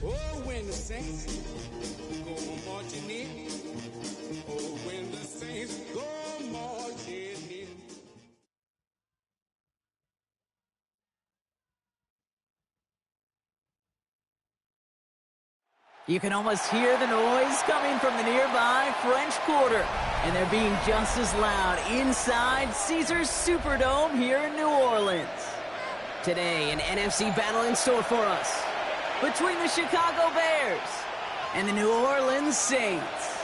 Oh, when the saints go marching in. Oh, when the saints go marching in. You can almost hear the noise coming from the nearby French Quarter, and they're being just as loud inside Caesars Superdome here in New Orleans. Today, an NFC battle in store for us between the Chicago Bears and the New Orleans Saints.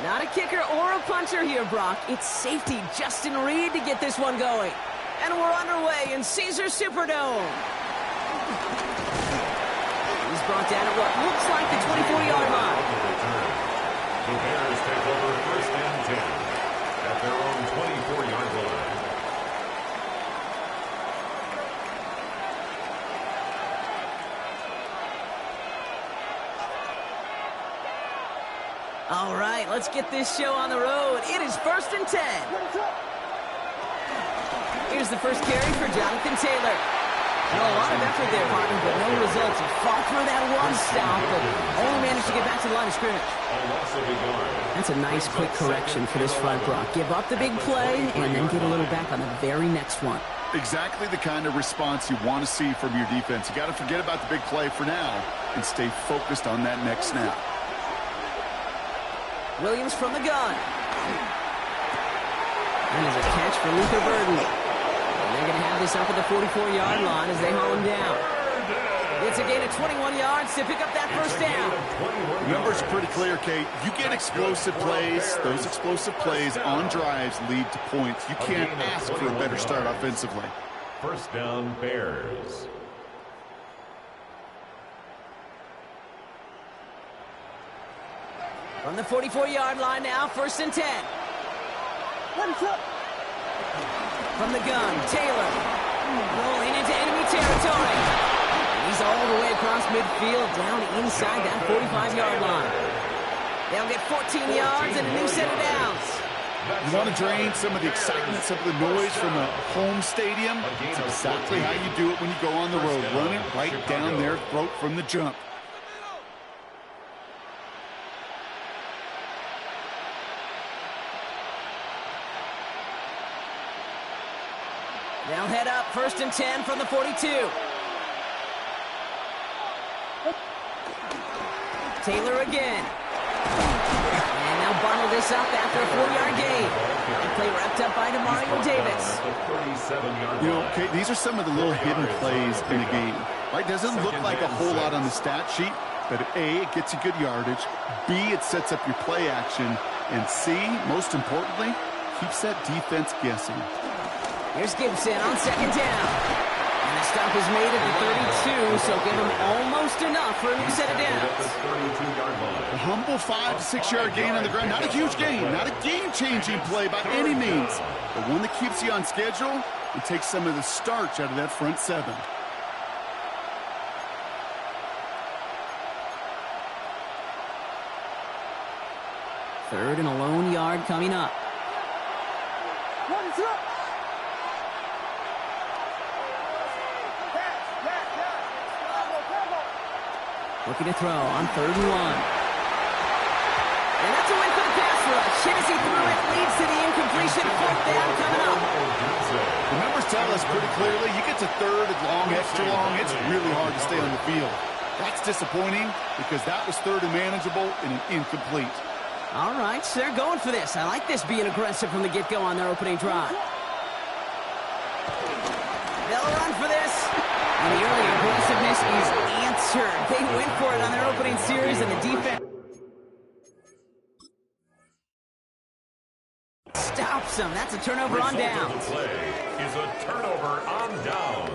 Not a kicker or a puncher here, Brock. It's safety Justin Reed to get this one going. And we're underway in Caesars Superdome. He's brought down at what looks like the 24-yard line. The Bears take over 1st and 10 at their own 24-yard line. All right, let's get this show on the road. It is 1st and 10. Here's the first carry for Jonathan Taylor. A lot of effort there, partner, but no results. He fought through that one stop, but only managed to get back to the line of scrimmage. That's a nice quick correction for this front block. Give up the big play and then get a little back on the very next one. Exactly the kind of response you want to see from your defense. You got to forget about the big play for now and stay focused on that next snap. Williams from the gun. And there's a catch for Luther Burden. And they're going to have this up at the 44-yard line as they haul him down. It's a gain of 21 yards to pick up that first down. Numbers are pretty clear, Kate. You get explosive plays. Those explosive plays on drives lead to points. You can't ask for a better start offensively. 1st down, Bears. From the 44-yard line now, 1st and 10. From the gun, Taylor. Rolling into enemy territory. And he's all the way across midfield, down inside that 45-yard line. They'll get 14 yards and a new set of downs. You want to drain some of the excitement, some of the noise from a home stadium? It's exactly how you do it when you go on the road. Run it right down their throat from the jump. They'll head up 1st and 10 from the 42. Taylor again. And they'll bundle this up after a 4-yard gain. And play wrapped up by Demario Davis. You know, Kate, these are some of the little hidden plays in the game. Right? Doesn't look like a whole lot on the stat sheet, but A, it gets you good yardage. B, it sets up your play action. And C, most importantly, keeps that defense guessing. Here's Gibson on 2nd down. And the stop is made at the 32, so give him almost enough for a new set of downs. A humble 5 to 6 yard gain on the ground. Not a huge gain, not a game-changing play by any means, but one that keeps you on schedule and takes some of the starch out of that front 7. Third and a lone yard coming up. Looking to throw on 3rd and 1. And that's a win for the pass rush. Hennessy threw it, leads to the incompletion. 4th down coming up. The numbers tell us pretty clearly, you get to 3rd and long, extra long, it's really hard to stay on the field. That's disappointing because that was 3rd and manageable and an incomplete. All right, so they're going for this. I like this being aggressive from the get-go on their opening drive. They'll run for this. And the early aggressiveness is answered. They went for it on their opening series, and the defense stops them. That's a turnover on downs. The play is a turnover on downs.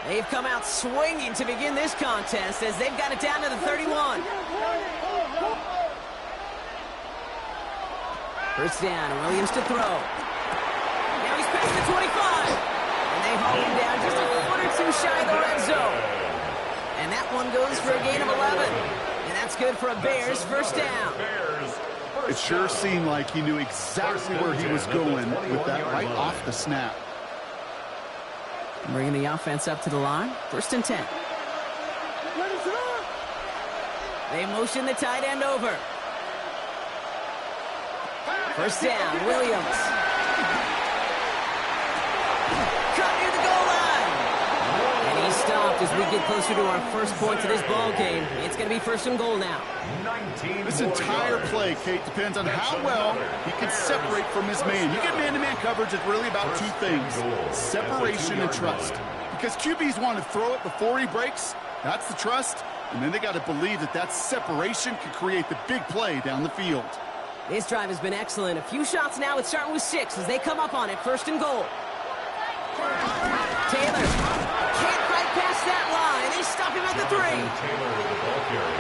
They've come out swinging to begin this contest as they've got it down to the 31. First down, Williams to throw. Now he's past the 25. And they haul him down just a foot or two shy of the red zone. And that one goes for a gain of 11. And that's good for a Bears first down. It sure seemed like he knew exactly where he was going with that right off the snap. Bringing the offense up to the line. First and 10. They motion the tight end over. First down, Williams. Cut near the goal line. And he's stopped as we get closer to our first points of this ball game. It's going to be first and goal now. This entire play, Kate, depends on how well he can separate from his man. You get man-to-man coverage, it's really about two things: separation and trust. Because QBs want to throw it before he breaks. That's the trust. And then they got to believe that that separation can create the big play down the field. This drive has been excellent. A few shots now. It's starting with 6 as they come up on it. First and goal. Taylor can't fight past that line. They stop him at the 3.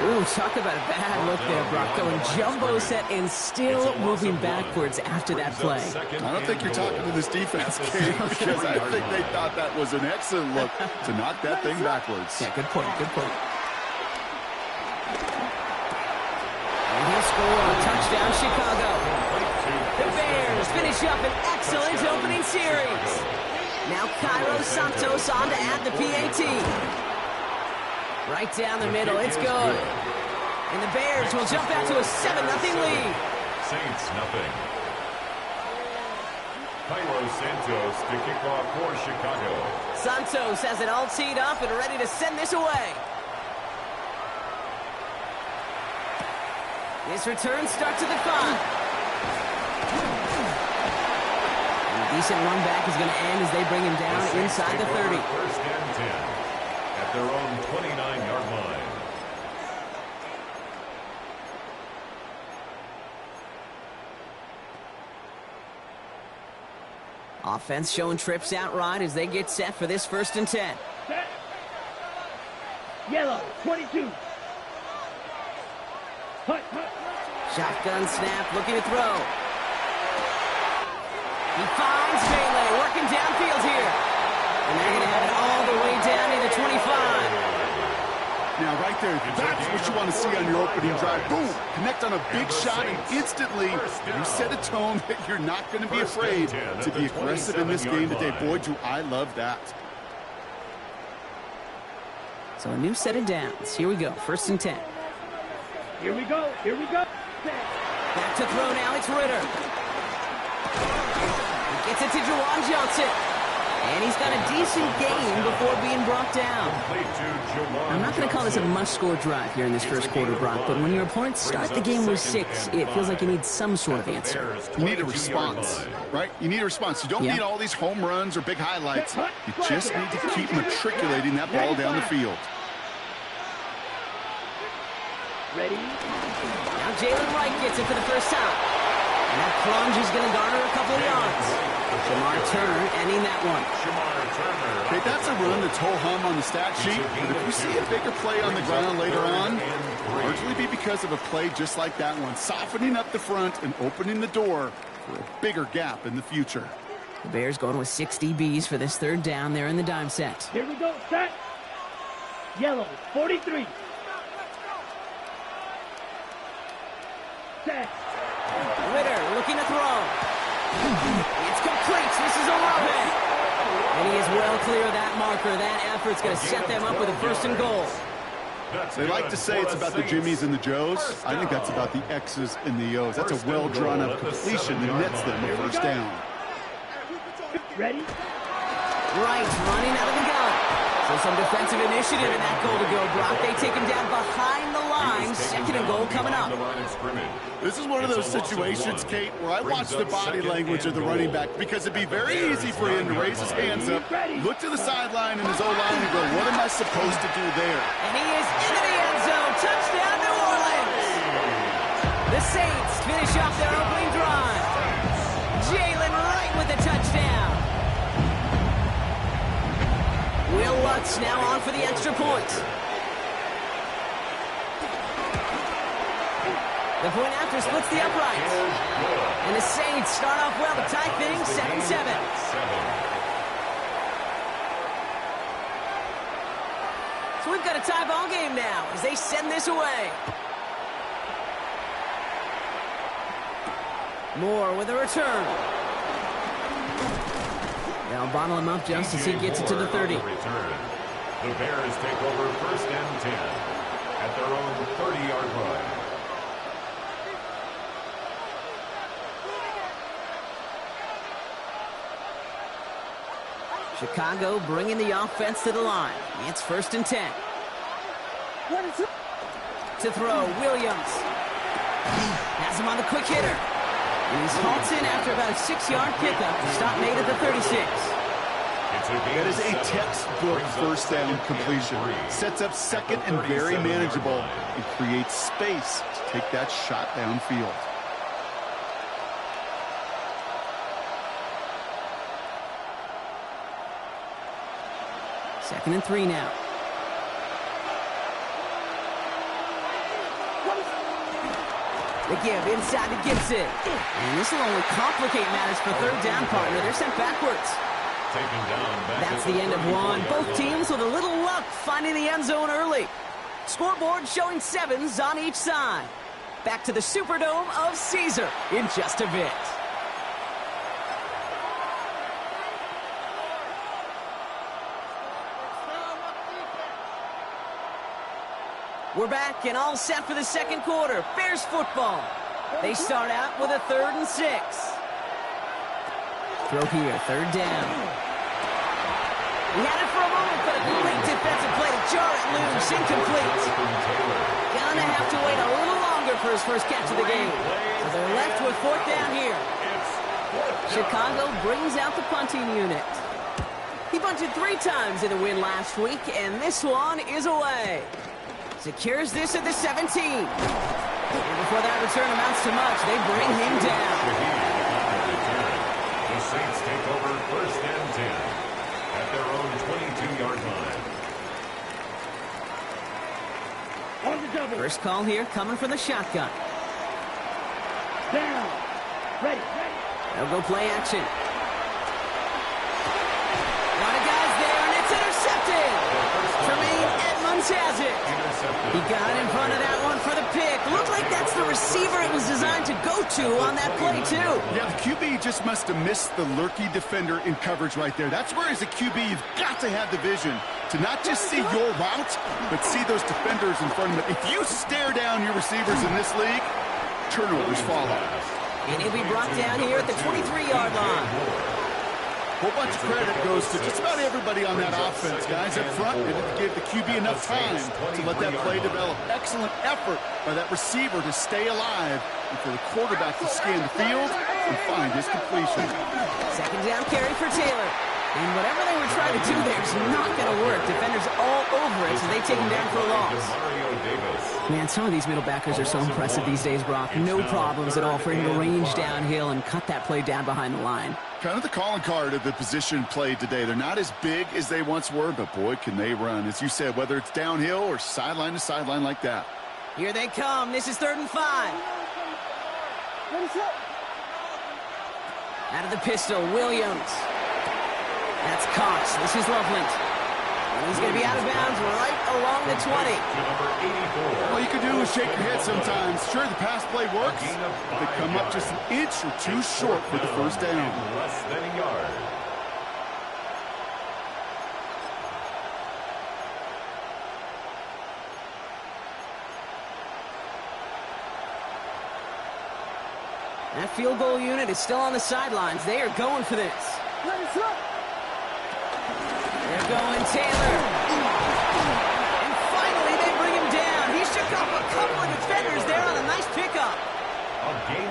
Ooh, talk about a bad look there, Brock. Going jumbo set and still moving backwards after that play. I don't think you're talking to this defense, Kate, because I think they thought that was an excellent look to knock that thing backwards. Yeah, good point, good point. And he'll score a touchdown, Chicago. The Bears finish up an excellent opening series. Now Cairo Santos on to add the PAT. Right down the middle, it's good. And the Bears will jump out to a 7-0 lead. Saints nothing. Cairo Santos to kick off for Chicago. Santos has it all teed up and ready to send this away. This return starts at the 5. Decent run back is going to end as they bring him down inside the 30. First and 10 at their own 29-yard line. Offense showing trips out right as they get set for this first and 10. Set. Yellow, 22. Hut. Shotgun snap, looking to throw. He finds Melee working downfield here. And they're going to have it all the way down to the 25. Now, right there, that's what you want to see on your opening drive. Boom! Connect on a big shot, and instantly you set a tone that you're not going to be afraid to be aggressive in this game today. Boy, do I love that. So a new set of downs. Here we go, first and 10. Here we go. Back to throw now, it's Ritter. He gets it to Juwan Johnson. And he's got a decent gain before being brought down. I'm not going to call this a must-score drive here in this first quarter, Brock, but when your opponents start the game with 6, it feels like you need some sort of answer. You need a response, right? You need a response. You don't need all these home runs or big highlights. You just need to keep matriculating that ball down the field. Ready? Now Jalen Wright gets it for the first time. And that plunge is going to garner a couple of yards. Shamar Turner ending that one. Okay, that's a run that's ho-hum on the stat sheet. But if you see a bigger play on the ground later on, it'll largely be because of a play just like that one, softening up the front and opening the door for a bigger gap in the future. The Bears going with 6 DBs for this third down there in the dime set. Here we go. Set. Yellow, 43. Set. Ritter looking to throw. It's complete. This is Olave. And he is well clear of that marker. That effort's going to set them up with a first and goal. They like to say it's about the Jimmies and the Joes. I think that's about the X's and the O's. That's a well-drawn-up completion that nets them a first down. Ready? Right, running out of the gun. So some defensive initiative in that goal to go, Brock. They take him down behind the line. Second and goal coming up. This is one of those situations, Kate, where I watch the body language of the running back because it'd be very easy for him to raise his hands up, look to the sideline in his O-line and go, what am I supposed to do there? And he is into the end zone. Touchdown, New Orleans. The Saints finish off their opening drive. Jalen Wright with the touchdown. Will Lutz now on for the extra point. The point after splits the uprights. And the Saints start off well to tie things 7-7. So we've got a tie ball game now as they send this away. Moore with a return. They'll bottle him up just as he gets it to the 30. The Bears take over 1st and 10 at their own 30-yard line. Chicago bringing the offense to the line. It's 1st and 10. To throw, Williams. Has him on the quick hitter. And he's halted after about a 6-yard pickup. The stop made at the 36. That is a textbook 1st down completion. Sets up 2nd and very manageable and creates space to take that shot downfield. Second and 3 now. The give inside to Gibson. And this will only complicate matters for 3rd down, partner. They're sent backwards. That's the end of one. Both teams with a little luck finding the end zone early. Scoreboard showing 7s on each side. Back to the Superdome of Caesar in just a bit. We're back and all set for the 2nd quarter. Bears football. They start out with a 3rd and 6. Throw here, 3rd down. He had it for a moment, but a great defensive play to jar it loose. Incomplete. Gonna have to wait a little longer for his first catch of the game. So they're left with 4th down here. Chicago brings out the punting unit. He punted 3 times in the win last week, and this one is away. Secures this at the 17. And before that return amounts to much, they bring him down. The Saints take over 1st and 10 at their own 22-yard line. First call here coming from the shotgun. Down. Ready. They'll go play action. A lot of guys there, and it's intercepted. Tremaine Edmonds has it. He got in front of that one for the pick. Looked like that's the receiver it was designed to go to on that play, too. Yeah, the QB just must have missed the lurky defender in coverage right there. That's where, as a QB, you've got to have the vision to not just see your route, but see those defenders in front of it. If you stare down your receivers in this league, turnovers follow. And he'll be brought down here at the 23-yard line. A whole bunch of credit goes to just about everybody on that offense, guys. Up front, they didn't give the QB enough time to let that play develop. Excellent effort by that receiver to stay alive and for the quarterback to scan the field and find his completion. 2nd down carry for Taylor. And whatever they were trying to do there is not going to work. Defenders all over it, so they take him down for a loss. Man, some of these middle backers are so impressive these days, Brock. No problems at all for him to range downhill and cut that play down behind the line. Kind of the calling card of the position played today. They're not as big as they once were, but boy, can they run. As you said, whether it's downhill or sideline to sideline like that. Here they come. This is 3rd and 5. Out of the pistol, Williams. That's Cox. This is Loveland. And he's going to be out of bounds right along the 20. All you can do is shake your head sometimes. Sure, the pass play works. They come up just an inch or 2 short for the 1st down. Less than a yard. That field goal unit is still on the sidelines. They are going for this. They're going Taylor. And finally, they bring him down. He shook off a couple of defenders there on a nice pickup.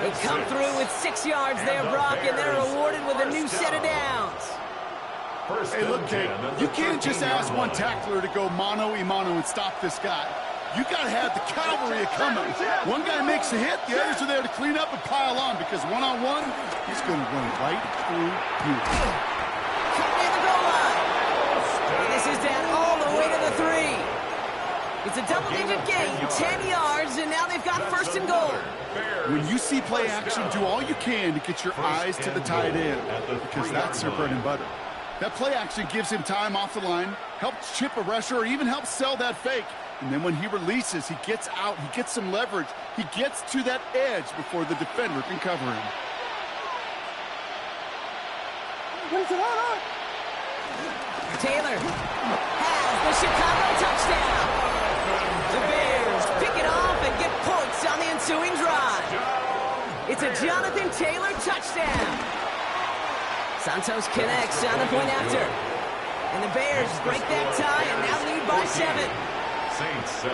They come through with 6 yards there, Brock, and they're rewarded with a new set of downs. Hey, look, Kate, you can't just ask one tackler to go mano-a-mano and stop this guy. You got to have the cavalry coming. One guy makes a hit, the others are there to clean up and pile on, because one-on-one, he's going to run right through you. This is It's a double-digit gain, 10 yards, and now they've got first and goal. When you see play action, do all you can to get your eyes to the tight end, because that's their bread and butter. That play action gives him time off the line, helps chip a rusher, or even helps sell that fake. And then when he releases, he gets out, he gets some leverage. He gets to that edge before the defender can cover him. Taylor has the Chicago touchdown. The Bears pick it off and get points on the ensuing drive. It's a Jonathan Taylor touchdown. Santos connects on the point after. And the Bears break that tie and now lead by 7. Saints 7.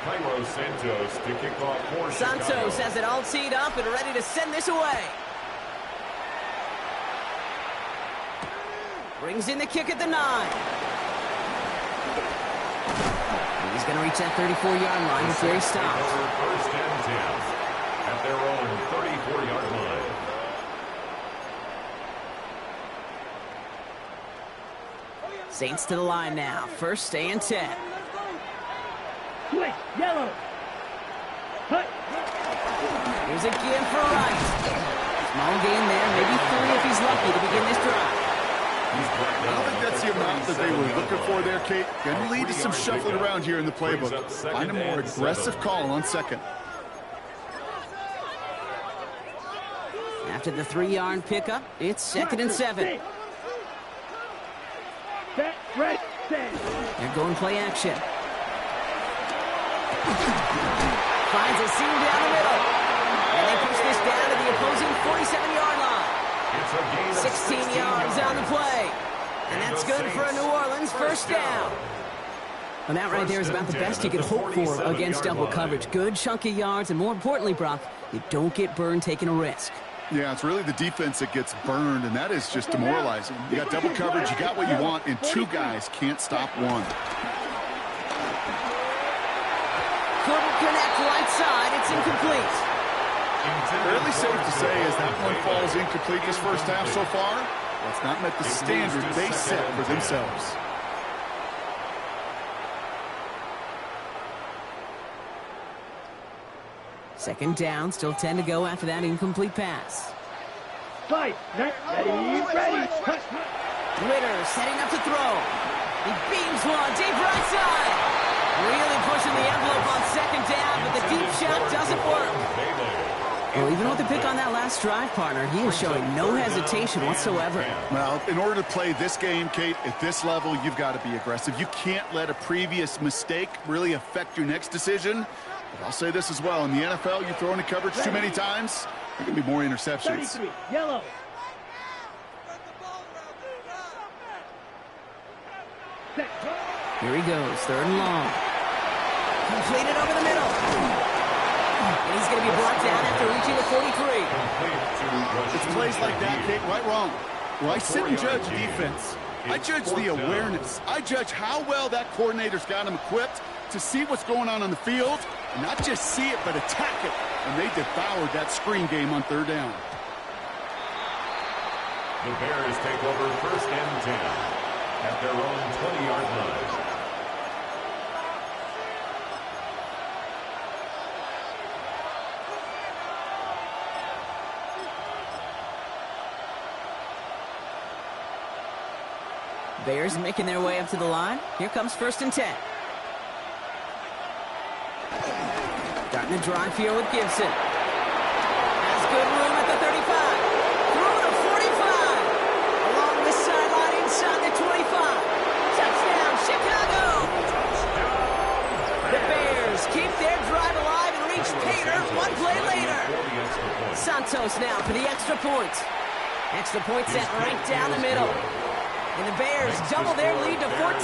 Cairo Santos to kick off for Chicago. Santos has it all teed up and ready to send this away. Brings in the kick at the 9. He's going to reach that 34-yard line before he stops. First and 10 at their own 34-yard line. Saints to the line now. First and 10. Switch, yellow. Cut. Here's a give for Wright. Small gain there, maybe 3 if he's lucky to begin this drive. I don't think that's the amount that they were looking for there, Kate. Going to lead to some shuffling around here in the playbook. Find a more aggressive call on second. After the 3-yard pickup, it's second and 7. Set, red, set. They're going play action. Finds a seam down the middle. And they push this down to the opposing 47-yard line. 16 yards on the play. And that's good for a New Orleans first down. Well, that right there is about the best you could hope for against double coverage. Good chunky yards, and more importantly, Brock, you don't get burned taking a risk. Yeah, it's really the defense that gets burned, and that is just demoralizing. You got double coverage, you got what you want, and 2 guys can't stop 1. Couldn't connect right side. It's incomplete. Fairly safe to say as that one falls incomplete this first half so far, that's not met the standard they set for themselves. Second down, still 10 to go after that incomplete pass. Fight, net, ready, ready. Cut. Ritter setting up to throw. He beams one deep right side. Really pushing the envelope on second down, but the deep shot doesn't work. Well, even with the pick on that last drive, partner, he is showing no hesitation whatsoever. Well, in order to play this game, Kate, at this level, you've got to be aggressive. You can't let a previous mistake really affect your next decision. But I'll say this as well. In the NFL, you throw into coverage too many times, there can be more interceptions. 33, yellow. Set. Here he goes, third and long. Completed over the middle. And he's going to be brought down after reaching the 43. It's plays like that, Kate, right wrong. Well, I sit and judge defense. I judge the awareness. I judge how well that coordinator's got him equipped to see what's going on the field, and not just see it, but attack it. And they devoured that screen game on third down. The Bears take over first and 10 at their own 20-yard line. Bears making their way up to the line. Here comes first and 10. Starting the drive here with Gibson. Has good room at the 35. Through the 45. Along the sideline inside the 25. Touchdown, Chicago! The Bears keep their drive alive and reach Pater 1 play later. Santos now for the extra point. Extra point set right down the middle. And the Bears double their lead to 14.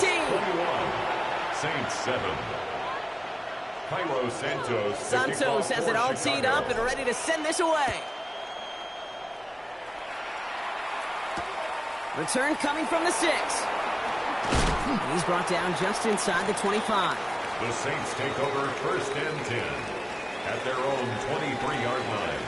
Saints 7. Cairo Santos. Santos has it all teed up and ready to send this away. Return coming from the 6. And he's brought down just inside the 25. The Saints take over first and 10 at their own 23-yard line.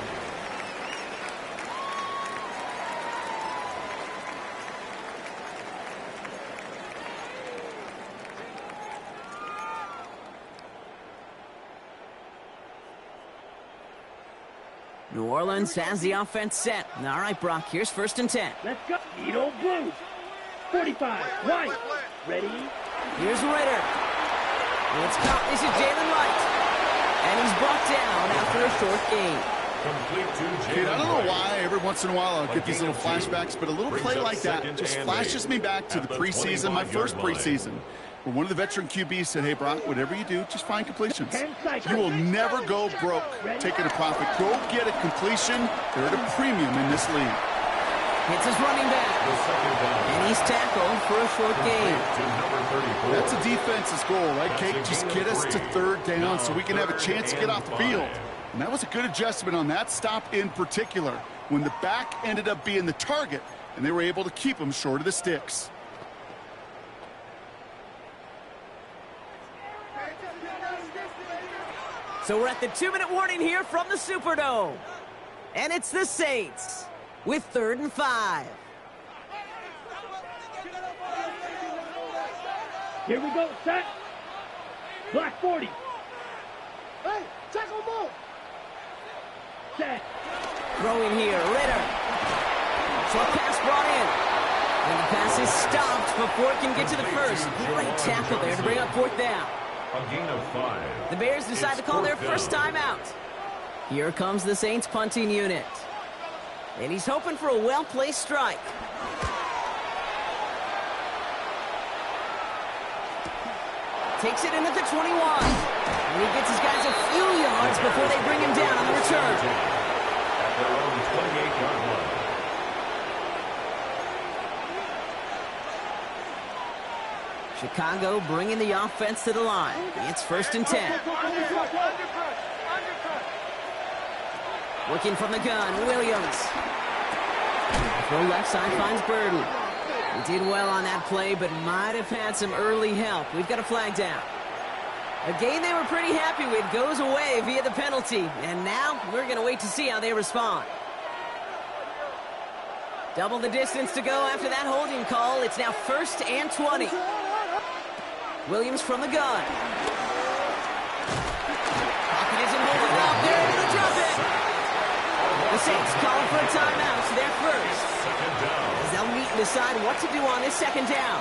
New Orleans has the offense set. All right, Brock, here's 1st and 10. Let's go. Edo Blue. 45. White. Ready? Here's Ritter. It's caught. This is Jalen Light. And he's brought down after a short gain. Kid, I don't know why every once in a while I'll get these little flashbacks, but a little play like that just flashes me back to the preseason, my first preseason, where one of the veteran QBs said, hey, Brock, whatever you do, just find completions. You will never go broke taking a profit. Go get a completion. They're at a premium in this league. Hits his running back. And he's tackled for a short gain. That's a defense's goal, right, Kate? Just get us to 3rd down so we can have a chance to get off the field. And that was a good adjustment on that stop in particular, when the back ended up being the target, and they were able to keep him short of the sticks. So we're at the 2-minute warning here from the Superdome. And it's the Saints with 3rd and 5. Here we go. Set. Black 40. Hey, tackle ball. Set. Throwing here, Ritter. Short pass brought in. And the pass is stopped before it can get to the first. Great tackle there to bring up 4th down. A gain of 5. The Bears decide to call their first timeout. Here comes the Saints punting unit. And he's hoping for a well-placed strike. Takes it in at the 21. And he gets his guys a few yards before they bring him down on the return. At their own 28-yard line. Chicago bringing the offense to the line. It's 1st and 10. Working from the gun, Williams. Throw left side finds Burden. He did well on that play, but might have had some early help. We've got a flag down. A game they were pretty happy with goes away via the penalty. And now we're going to wait to see how they respond. Double the distance to go after that holding call. It's now 1st and 20. Williams from the gun. Pocket isn't holding up. They're able to drop it. The Saints calling for a timeout. So they're first. As they'll meet and decide what to do on this 2nd down.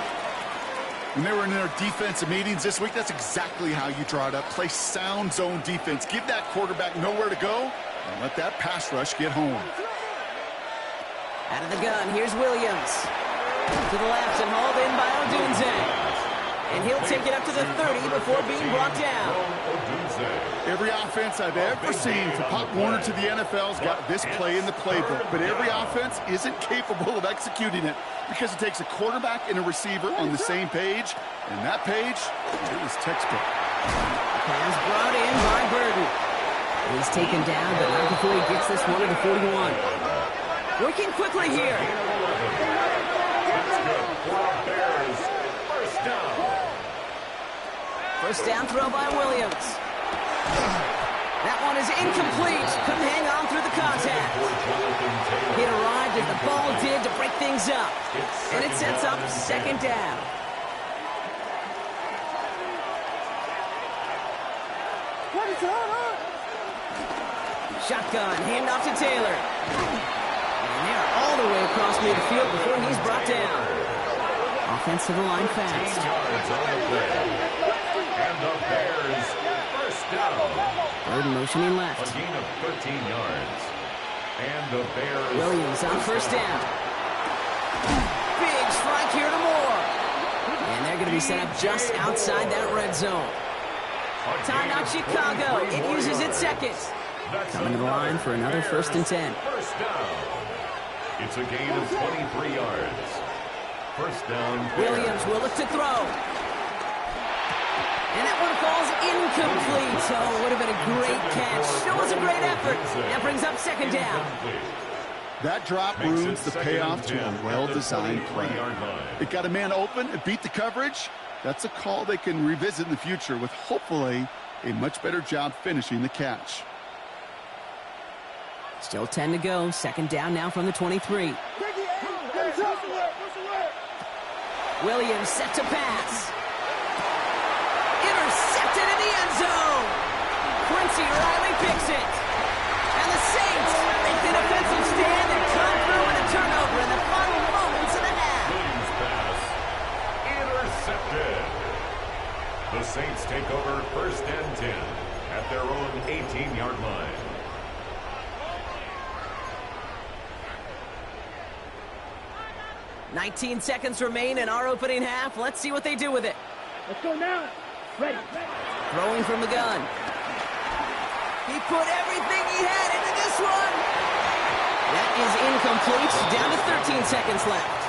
When they were in their defensive meetings this week, that's exactly how you draw it up. Play sound zone defense. Give that quarterback nowhere to go and let that pass rush get home. Out of the gun, here's Williams. To the left and hauled in by Odunze. And he'll take it up to the 30 before being brought down. Every offense I've ever seen from Pop Warner to the NFL's got this play in the playbook, but every offense isn't capable of executing it because it takes a quarterback and a receiver on the same page, and that page is textbook. Pass brought in by Burden. He's taken down, but not before he gets this one to the 41. Working quickly here. First down throw by Williams. That one is incomplete. Couldn't hang on through the contact. It arrived as the ball did to break things up. And it sets up 2nd down. Shotgun, handoff to Taylor. And they're all the way across midfield before he's brought down. Offense to the line fast. And the Bears first down. Burden motioning left. A gain of 13 yards. And the Bears. Williams on first down. Big strike here to Moore. And they're going to be set up just outside that red zone. Timeout Chicago. It uses its 2nd. Coming to the line for another 1st and 10. First down. It's a gain of 23 yards. First down. Williams will look to throw. And that one falls incomplete. Oh, would have been a great catch. That was a great effort. That brings up 2nd down. That drop ruins the payoff to a well-designed play. It got a man open, it beat the coverage. That's a call they can revisit in the future with hopefully a much better job finishing the catch. Still 10 to go. 2nd down now from the 23. Williams set to pass. Intercepted in the end zone. Quincy Riley picks it. And the Saints The Saints take over 1st and 10 at their own 18-yard line. "19 seconds remain in our opening half. Let's see what they do with it." Let's go now. Ready. Throwing from the gun. He put everything he had into this one. That is incomplete. Down to 13 seconds left.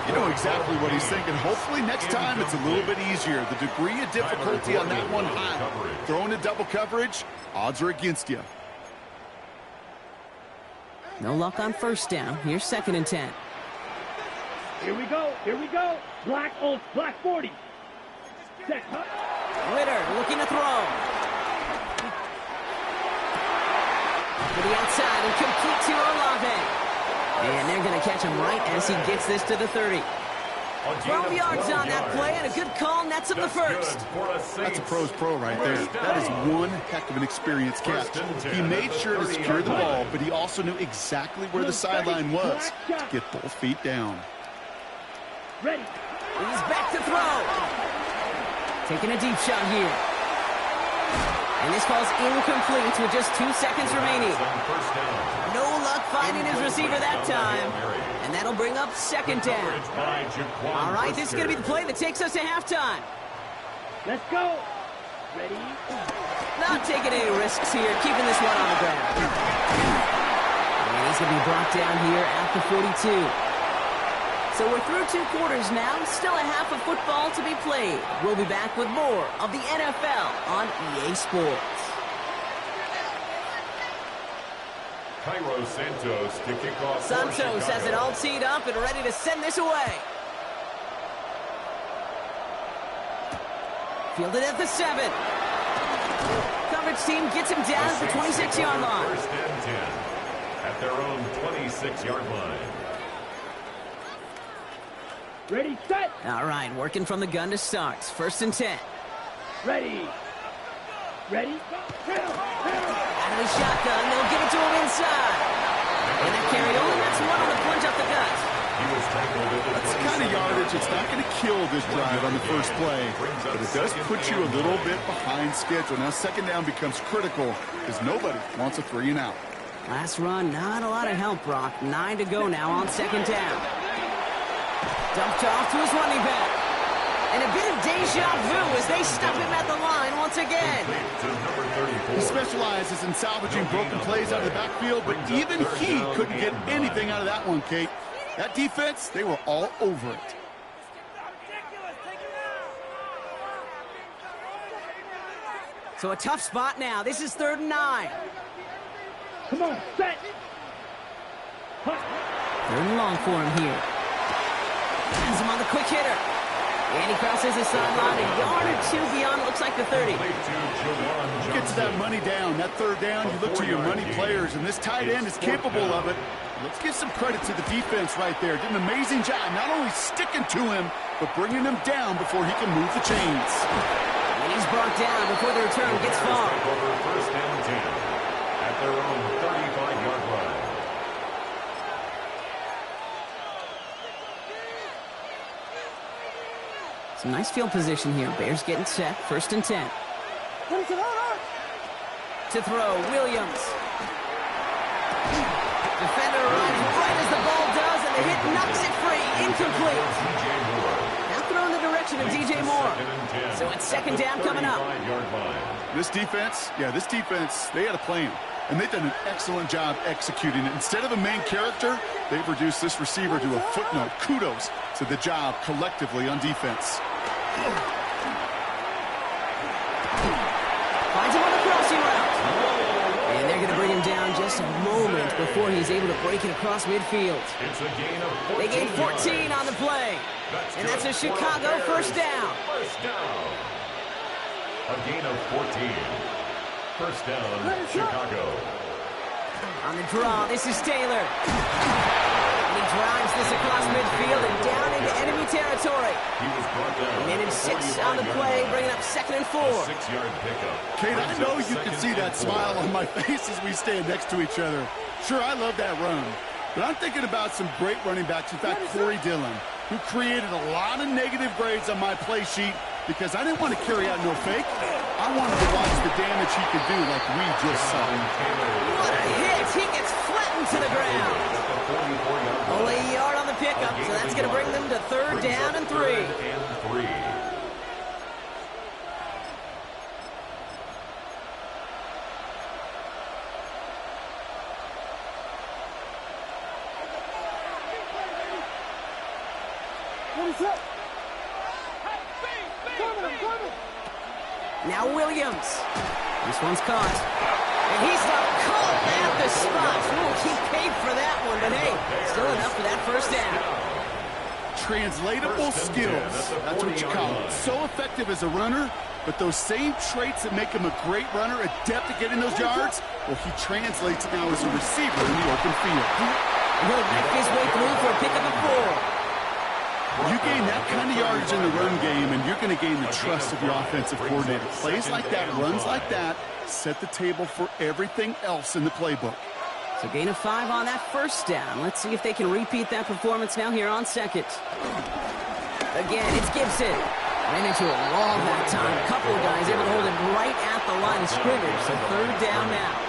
You know exactly what he's thinking. Hopefully next time it's a little bit easier. The degree of difficulty on that one high. Throwing a double coverage, odds are against you. No luck on 1st down. Here's 2nd and 10. Here we go. Here we go. Black 40. Set. Ritter looking to throw. To the outside and complete to Olave. And they're going to catch him right as he gets this to the 30. 12 yards on that play, and a good call nets him the first. That's a pro's pro right there. That is one heck of an experienced catch. He made sure to secure the ball, but he also knew exactly where the sideline was to get both feet down. Ready. He's back to throw. Taking a deep shot here. And this ball's incomplete with just 2 seconds remaining. No luck finding his receiver that time. And that'll bring up 2nd down. All right, this is going to be the play that takes us to halftime. Let's go. Ready. Not taking any risks here, keeping this one on the ground. And he's going to be brought down here at the 42. So we're through 2 quarters now, still a half of football to be played. We'll be back with more of the NFL on EA Sports. Cairo Santos to kick off. Santos has it all teed up and ready to send this away. Fielded at the 7. Coverage team gets him down at the 26-yard line. 1st and 10 at their own 26-yard line. Ready, set. All right, working from the gun to start. 1st and 10. Ready. Ready. Out of the shotgun, they'll give it to him inside. And that carry only gets one on the plunge up the gut. That's the kind of yardage it's not going to kill this drive on the first play, but it does put you a little bit behind schedule. Now 2nd down becomes critical because nobody wants a 3 and out. Last run, not a lot of help, Brock. 9 to go now on 2nd down. Dumped off to his running back. And a bit of deja vu as they stop him at the line once again. He specializes in salvaging broken plays out of the backfield, but even he couldn't get anything out of that one, Kate. That defense, they were all over it. So a tough spot now. This is 3rd and 9. Come on, set. 3rd and long for him here. Has him on the quick hitter. And he crosses the sideline a yard or 2 beyond, it looks like the 30. You get to that money down, that 3rd down, you look to your money players, and this tight end is capable of it. Let's give some credit to the defense right there. Did an amazing job, not only sticking to him, but bringing him down before he can move the chains. And he's brought down before the return gets far. Over 1st and 10 at their own 35-yard line. Some nice field position here. Bears getting set. 1st and 10. To throw, Williams. Defender arrives right as the ball does, and the hit knocks it free. Incomplete. Now thrown in the direction of DJ Moore. So it's 2nd down coming up. This defense, they had a plan. And they've done an excellent job executing it. Instead of a main character, they've reduced this receiver to a footnote. Kudos to the job collectively on defense. Finds him on the crossing route. And they're going to bring him down just a moment before he's able to break it across midfield. It's a gain of 14. They gain 14 on the play. And that's a Chicago 1st down. 1st down. A gain of 14. 1st down, Chicago. On the draw, this is Taylor. And he drives this across midfield and down into enemy territory. He was brought down. 1:06 on the play, bringing up 2nd and 4. 6-yard pickup. Kate, I know you can see that smile on my face as we stand next to each other. Sure, I love that run. But I'm thinking about some great running backs. In fact, Corey Dillon, who created a lot of negative grades on my play sheet. because I didn't want to carry out no fake. I wanted to watch the damage he could do like we just saw. What a hit! He gets flattened to the ground. Only a yard on the pickup, so that's going to bring them to 3rd down and 3. Now Williams. This one's caught. And he's not caught at the spot. Ooh, he paid for that one, but hey, still enough for that 1st down. Translatable skills. That's what you call it. So effective as a runner, but those same traits that make him a great runner, adept at getting those yards, well, he translates it now as a receiver in the open field. He'll knife his way through for a pickup of 4. You gain that kind of yardage in the run game, and you're going to gain the trust of your offensive coordinator. Plays like that, runs like that, set the table for everything else in the playbook. So gain of 5 on that 1st down. Let's see if they can repeat that performance now here on 2nd. Again, it's Gibson. Ran into a wall that time. A couple of guys able to hold it right at the line of scrimmage. So 3rd down now.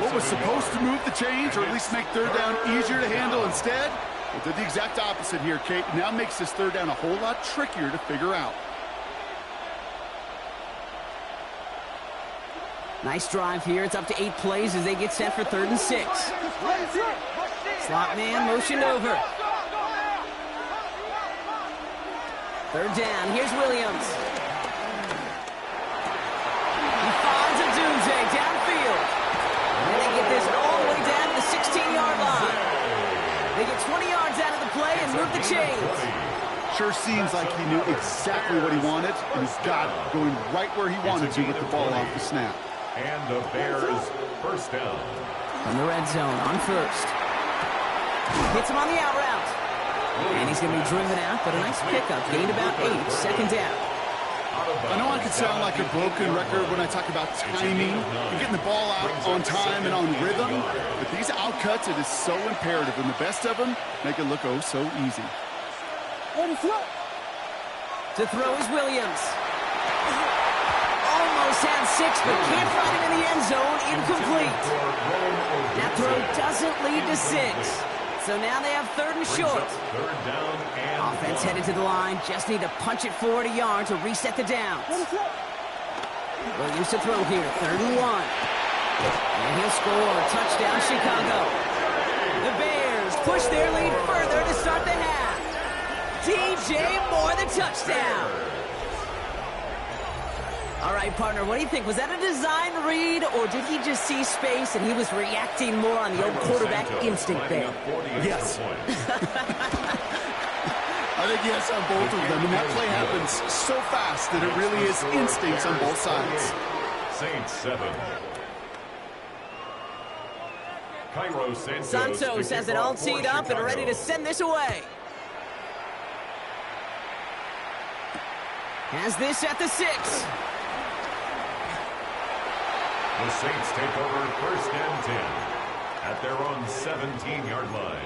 What was supposed to move the chains, or at least make 3rd down easier to handle instead? Well, did the exact opposite here, Kate. Now makes this 3rd down a whole lot trickier to figure out. Nice drive here. It's up to 8 plays as they get set for 3rd and 6. Slot man motioned over. 3rd down. Here's Williams. He finds a doomsday downfield. And they get this all the way down to the 16-yard line. They get 20 yards out of the play and move the chains. Sure seems like he knew exactly what he wanted, and he's got it, going right where he wanted to with the ball off the snap. And the Bears 1st down. From the red zone on 1st. Hits him on the out route. And he's going to be driven out, but a nice pickup. Gained about 8, 2nd down. I know I can sound like a broken record when I talk about timing and getting the ball out on time and on rhythm, but these out cuts, it is so imperative, and the best of them make it look oh so easy. To throw is Williams. Almost had 6, but can't find him in the end zone. Incomplete. That throw doesn't lead to 6. So now they have 3rd and short. 3rd down and Offense headed to the line. Just need to punch it forward a yard to reset the downs. Williams to throw here. 3rd and 1. And he'll score. Touchdown, Chicago. The Bears push their lead further to start the half. DJ Moore, the touchdown. All right, partner, what do you think? Was that a design read, or did he just see space and he was reacting more on the old quarterback instinct there? Yes. I think yes on both of them, and that play happens so fast that it really is instincts on both sides. Saints 7. Cairo Santos has it all teed up and ready to send this away. Has this at the 6. The Saints take over 1st and 10 at their own 17-yard line.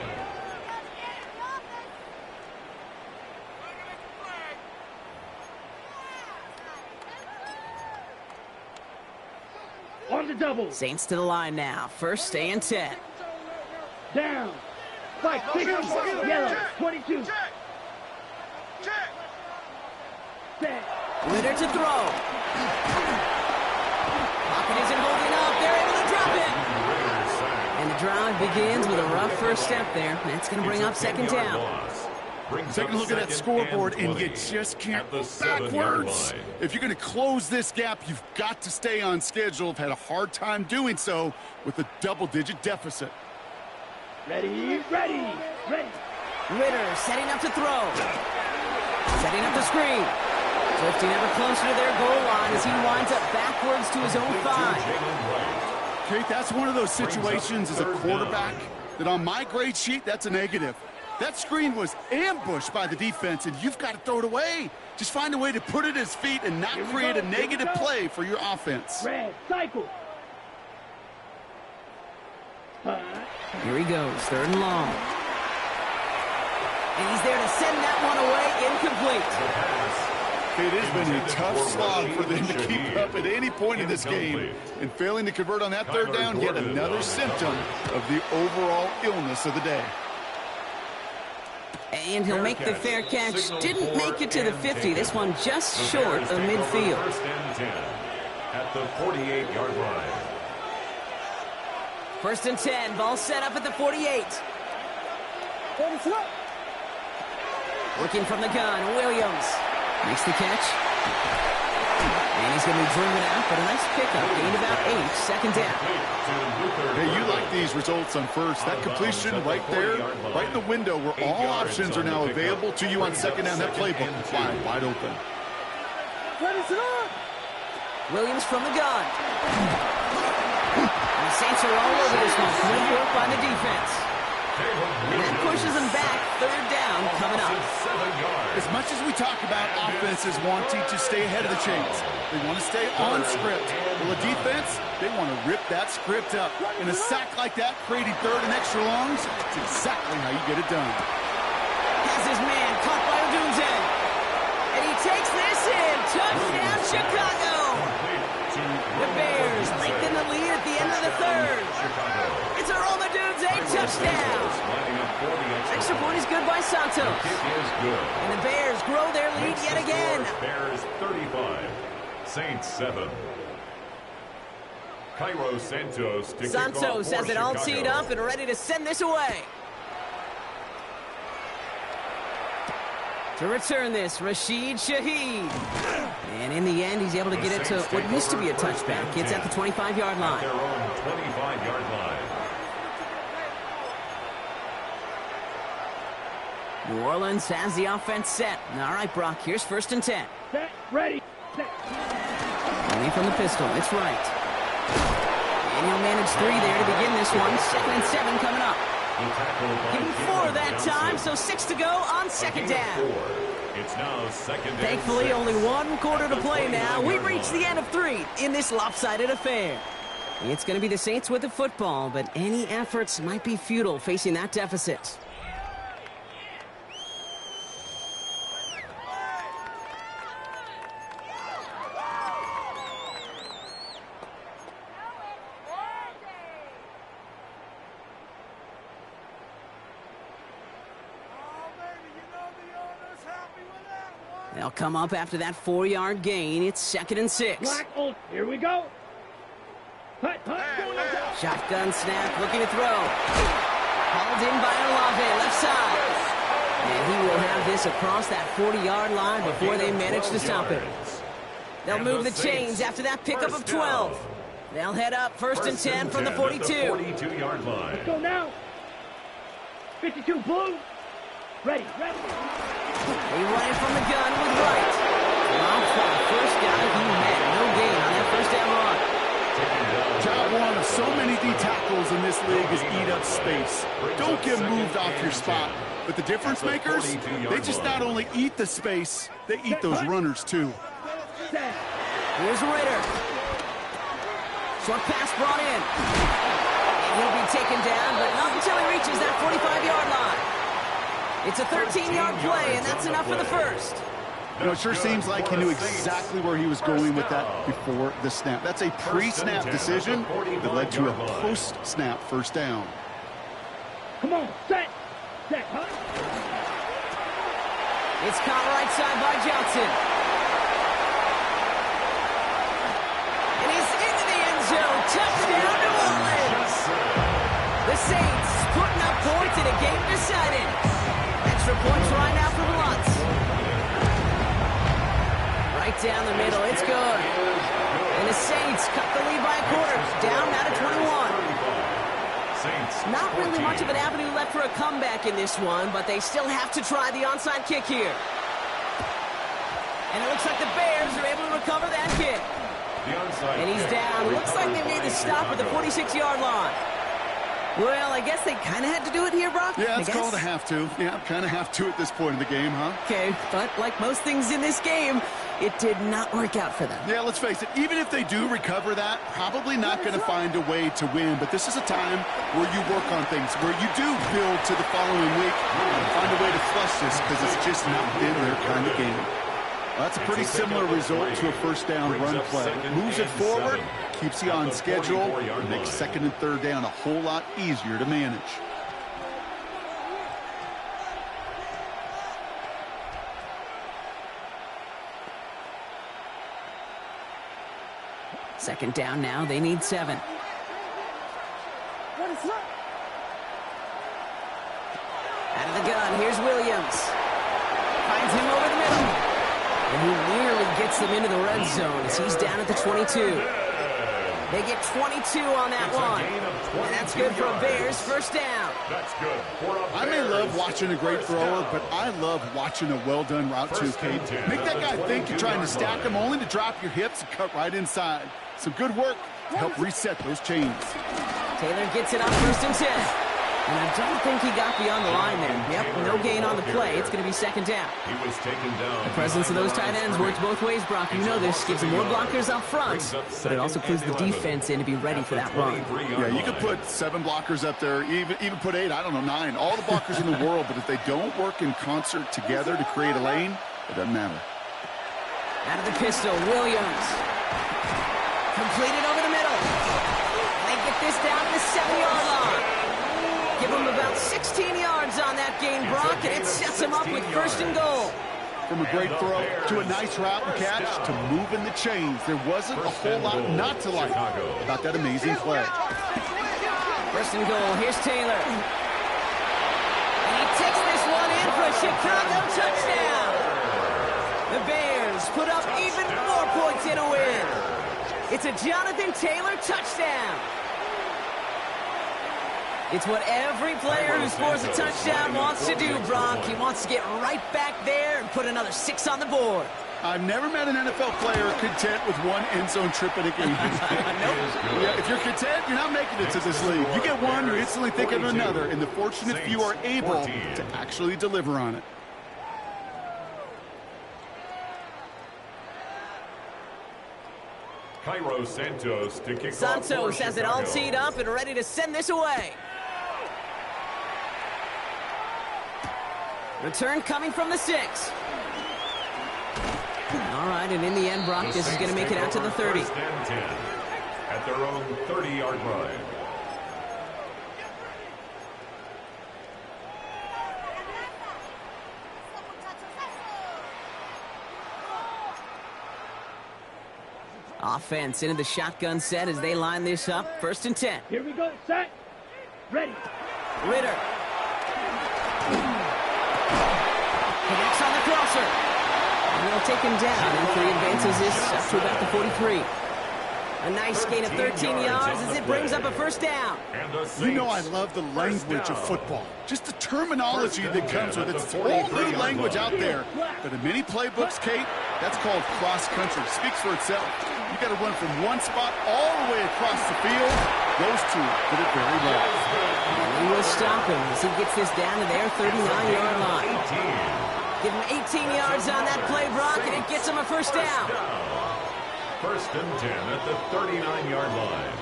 On the double. Saints to the line now. 1st and 10. Down. Spike, pick up. Yellow, 22. Set. Ritter to throw. Pocket isn't holding up. They're able to drop it. And the drive begins with a rough 1st step there. That's going to bring up 2nd down. Take a look at that scoreboard, and you just can't backwards. If you're going to close this gap, you've got to stay on schedule. I've had a hard time doing so with a double-digit deficit. Ready, ready, ready. Ritter setting up to throw. Setting up the screen. Drifting ever closer to their goal line as he winds up backwards to his own 5. Kate, that's one of those situations as a quarterback that on my grade sheet, that's a negative. That screen was ambushed by the defense, and you've got to throw it away. Just find a way to put it at his feet and not create a negative play for your offense. Red, cycle. Here he goes, 3rd and long. And he's there to send that one away, incomplete. It has been a tough slog for them to keep up at any point in this game. And failing to convert on that third down, yet another symptom of the overall illness of the day. And he'll make the fair catch. Didn't make it to the 50. This one just short of midfield. First and 10 at the 48-yard line. First and 10. Ball set up at the 48. Looking from the gun. Williams makes the catch. And he's going to be driven out, but a nice pickup. Gained about 8. Second down. Hey, you like these results on first. That completion right there, right in the window where all options are now available to you on second down. That playbook is wide open. Williams from the gun. And the Saints are all over this one. Good work by the defense. And that pushes them back. Third down coming up. As much as we talk about offenses wanting to stay ahead of the chains, they want to stay on script. Well, the defense, they want to rip that script up. In a sack like that, creating third and extra longs, it's exactly how you get it done. Has his man caught by Odunze. And he takes this in. Touchdown, Chicago. The Bears lengthen the lead at the end of the third. It's a Roma Odunze touchdown. Extra point is good by Santos. And the Bears grow their lead yet again. Bears 35, Saints 7. Cairo Santos to Santos has it all teed up and ready to send this away. To return this, Rashid Shaheed. And in the end, he's able to get it to what used to be a touchback. It's at the 25-yard line. Their own 25-yard line. New Orleans has the offense set. All right, Brock, here's first and 10. Set, ready, set. Only from the pistol, it's right. And he'll manage 3 there to begin this one. Second and 7 coming up. Give him 4 that time, so 6 to go on second down. It's now second and Thankfully, 6. only 1 quarter to play now. We've reached the end of 3 in this lopsided affair. It's going to be the Saints with the football, but any efforts might be futile facing that deficit. They'll come up after that 4-yard gain. It's second and 6. Black, oh, here we go. Hut, Shotgun snap, looking to throw. Hauled in by Olave, left side. And he will have this across that 40-yard line before they manage to stop it. They'll move the chains after that pickup of 12. They'll head up first and 10 from the 42. 42-yard line. Let's go now. 52 blue. Ready. He running from the gun with right. Round for the first down. He had no gain on that first down run. Job one of so many D tackles in this league is eat up space. Don't get moved off your spot. But the difference makers, they just not only eat the space, they eat those runners too. Here's Ritter. Short pass brought in. And he'll be taken down, but not until he reaches that 45-yard line. It's a 13-yard play, and that's enough for the first. You know, it sure seems like he knew exactly where he was going with that before the snap. That's a pre-snap decision that led to a post-snap first down. Come on, set, huh? It's caught right side by Johnson. And he's into the end zone. Touchdown, New Orleans. The Saints putting up points in a game decided. Extra points right now for the Lutz. Right down the middle, it's good. And the Saints cut the lead by a quarter. Down now to 21. Not really much of an avenue left for a comeback in this one, but they still have to try the onside kick here. And it looks like the Bears are able to recover that kick. And he's down. Looks like they made the stop at the 46-yard line. Well, I guess they kind of had to do it here, Brock. Yeah, it's called a have to. Yeah, kind of have to at this point in the game, huh? Okay, but like most things in this game, it did not work out for them. Yeah, let's face it. Even if they do recover that, probably not going to find a way to win. But this is a time where you work on things, where you do build to the following week and find a way to flush this because it's just not been their kind of game. That's a pretty similar result to a first down run play. Moves it forward, keeps you on schedule, and makes second and third down a whole lot easier to manage. Second down now. They need 7. Out of the gun. Here's Williams. Finds him over the middle. And he nearly gets them into the red zone as he's down at the 22. They get 22 on that one. And that's good for a Bears first down. That's good for a Bears. I may love watching a great thrower, but I love watching a well-done route too, Kate. Make that guy think you're trying to stack him only to drop your hips and cut right inside. Some good work to help reset those chains. Taylor gets it on first and 10. And I don't think he got beyond the line there. Yep, no gain on the play. It's going to be second down. He was taken down. The presence of those tight ends works both ways, Brock. You know this. Gives them more blockers up front, but it also clues the defense in to be ready for that run. Yeah, you could put 7 blockers up there, even put 8, I don't know, 9. All the blockers in the world, but if they don't work in concert together to create a lane, it doesn't matter. Out of the pistol, Williams. Completed over the middle. And they get this down to the 7-yard line. Give them about 16 yards on that gain, Brock, and it sets them up with first and goal. From a great throw to a nice route and catch to moving the chains. There wasn't a whole lot not to like about that amazing play. First and goal, here's Taylor. And he takes this one in for a Chicago touchdown. The Bears put up even more points in a win. It's a Jonathan Taylor touchdown. It's what every player who scores a touchdown wants to do, Brock. He wants to get right back there and put another 6 on the board. I've never met an NFL player content with one end zone trip in a game. Nope. Yeah, if you're content, you're not making it to this league. You get one, you're instantly thinking of another, and the fortunate few are able to actually deliver on it. Cairo Santos to kick off. Santos has it all teed up and ready to send this away. Return coming from the 6. All right, and in the end, Brock, this is going to make it out to the 30. First and 10 at their own 30-yard line. Offense into the shotgun set as they line this up. First and 10. Here we go. Set. Ready. Ritter. Connects on the crosser. And they'll take him down after he advances this up to about the 43. A nice gain of 13 yards as it brings up a first down. You know I love the language of football. Just the terminology that comes with it. It's a whole new language out there. But in many playbooks, Kate, that's called cross-country. Speaks for itself. You got to run from one spot all the way across the field. Those two did it very well. He will stop him as he gets this down to their 39-yard line. Give him 18 yards on that play, Brock, and it gets him a first down. First and 10 at the 39-yard line.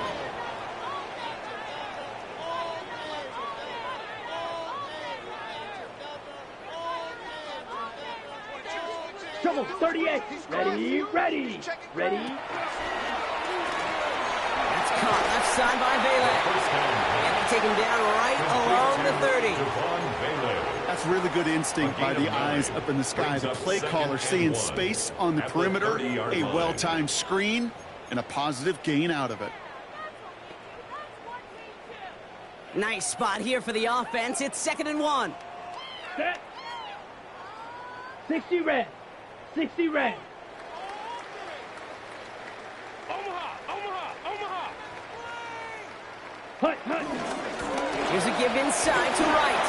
Trouble, 38. Ready, ready, ready. That's caught left side by Bailey. And they take him down right along the 30. That's really good instinct by the eyes up in the sky. The play caller seeing space on the perimeter, a well-timed screen, and a positive gain out of it. Nice spot here for the offense. It's second and 1. Set. 60 red. 60 red. Omaha, Omaha, Omaha. Hut, hut. Here's a give inside to right.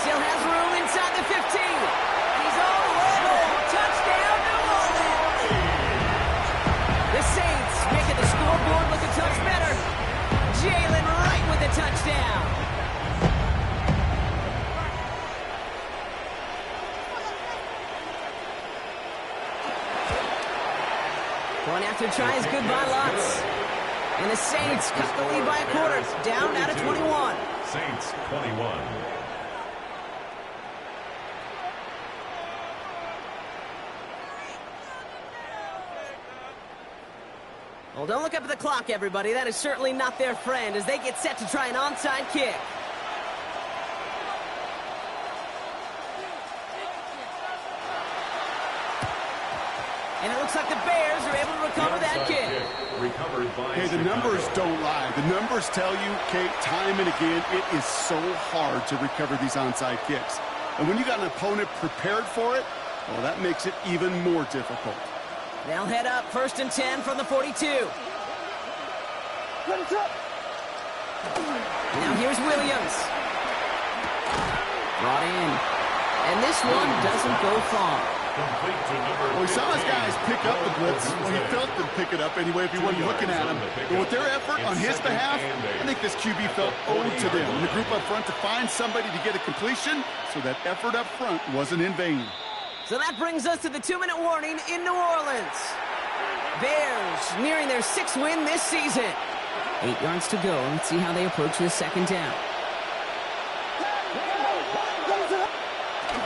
Still has room inside the 15. He's all the way home. Touchdown, New Orleans. The Saints making the scoreboard look a touch better. Jalen Wright with the touchdown. Going after tries good by Lutz. And the Saints cut the lead by a quarter. Down out of 21. Saints 21. Well, don't look up at the clock, everybody. That is certainly not their friend as they get set to try an onside kick. And it looks like the Bears are able to recover that kick. Hey, the numbers don't lie. The numbers tell you, Kate, time and again, it is so hard to recover these onside kicks. And when you got an opponent prepared for it, well, that makes it even more difficult. They'll head up 1st and 10 from the 42. Now here's Williams. Brought in. And this one doesn't go far. Well, he saw his guys pick up the blitz. Well, he felt them pick it up anyway if he wasn't looking at him. But with their effort on his behalf, I think this QB felt owed to them. And the group up front to find somebody to get a completion, so that effort up front wasn't in vain. So that brings us to the 2-minute warning in New Orleans. Bears nearing their 6th win this season. 8 yards to go. Let's see how they approach this 2nd down.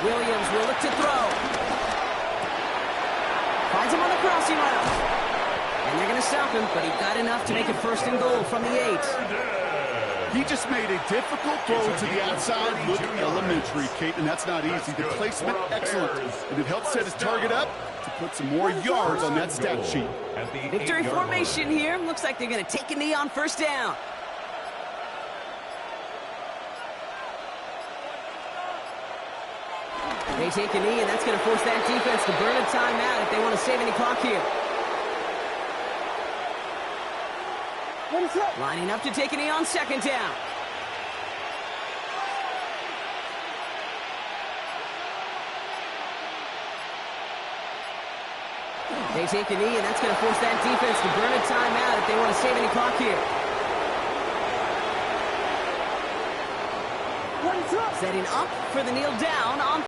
Williams will look to throw. Finds him on the crossing route. And they're going to stop him, but he got enough to make it 1st and goal from the 8. He just made a difficult throw to the outside. Look elementary, Kate, and that's not easy. The placement, excellent. And it helped set his target up to put some more yards on that stat sheet. Victory formation here. Looks like they're going to take a knee on 1st down. They take a knee, and that's going to force that defense to burn a timeout if they want to save any clock here. Lining up to take a knee on 2nd down. They take a knee, and that's going to force that defense to burn a timeout if they want to save any clock here. Setting up for the kneel down on